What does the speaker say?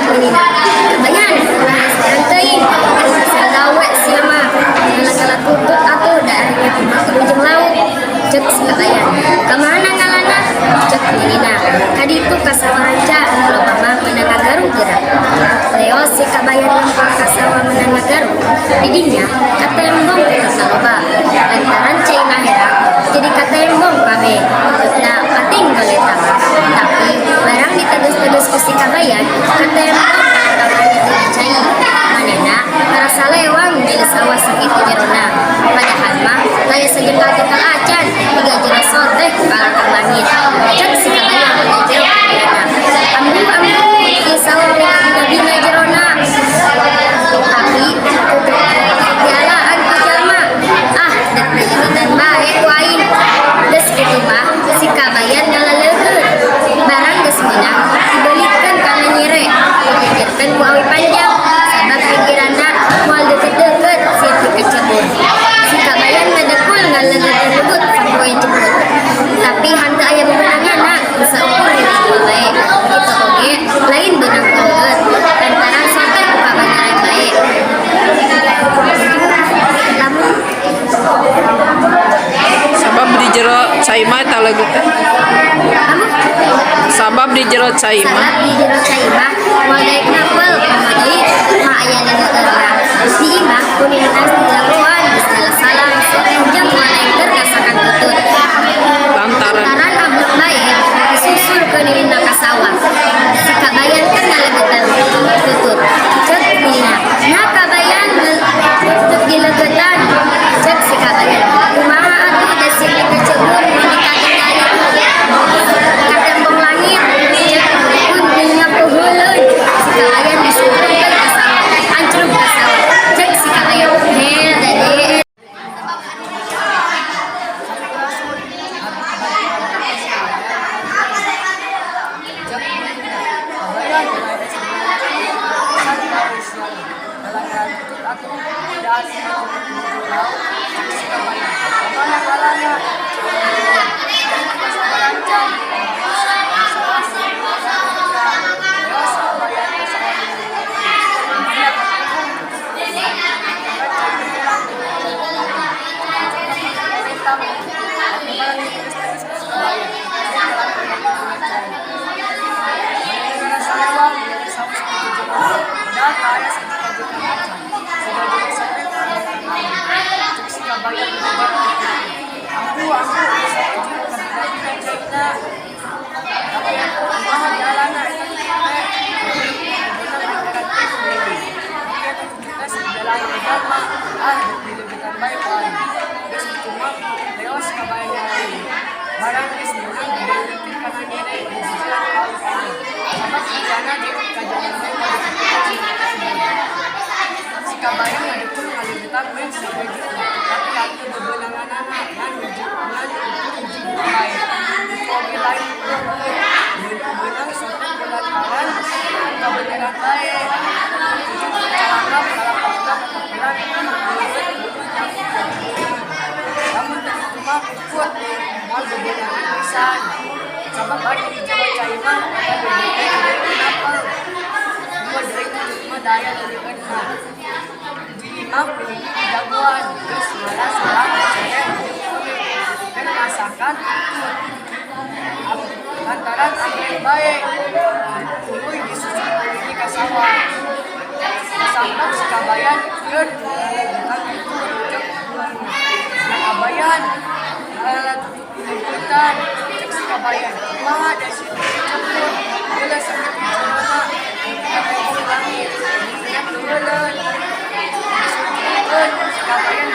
menina kebanyakan sekarang teuing sadawe sia mah kala tutut atuh daerahnya ke ujung laut cek sekalian kemana ngalana cek menina kaditu ka sawaranca loba mah menang garung gerak leo si kabayan lempar ka sawah menang garung didinya katembong ka saloba lantaran cai mahera jadi katembong kabe nah pating goleta tapi barang diteges-teges ku si kabayan katembong kabayan itu cai manena karasa lewang di sawah sakitu jerona padahal mah laya sejengkal kita acan tiga jero soteh kalangkang langit cek si kabayan jero ambu di sawah bina jerona tapi dialaan ku jalma dan bae ku aing geus kitu mah si kabayan ngalaleukeun barang geus meunang dibelikeun kana nyire dipikirkeun ku awi panjang sabab pikiranna moal deukeut-deukeut sieu kecebur si kabayan ngadekul ngaleungeut sapoe cepet tapi hanteu aya bebenanganna saukur diri bae kitu oge lain beunang keut lantaran soteh ku kabanyaran bae Sabab di jero cai mah talagu teh. Sabab di jero cai mah. Sabab di jero cai mah moal daek napel deui mah aya leungeunna. Di imah kuning tas dilakuan salah-salah jeung moal daek keur kasakan tutut. Lantaran ablek bae disusul ke nirina ka sawah. Si kabayan keur ngalegetan tutut. Cek dina. Nah kabayan tutut dilegetan. Cek si kabayan. Kumaha atuh da si kecebur dikatingali. Katembong langit. Cek pun dunya puheuleun. Si kabayan disumpulkeun ka sawah. Ancrug ka sawah. Cek si kabayan. Hel dade. Kabayang ngadepun ngalibutan men sebagai tapi aku bebenangan anak kan uji baik kopi lain menang suatu bulan kawan kebenaran baik calangkap pikiran namun cuma kuat mal bebenangan pisan sama baik di Jawa China kenapa gua direct cuma daya dari mana aku jagoan terus malah salah saya kan masakan lantaran angin baik tuluy disusun di kasawah sambang sekabayan keun kan itu cek sekabayan tutup cek sekabayan mah ada situ cepur bila sakit corona kita langit lihat dulu kabayan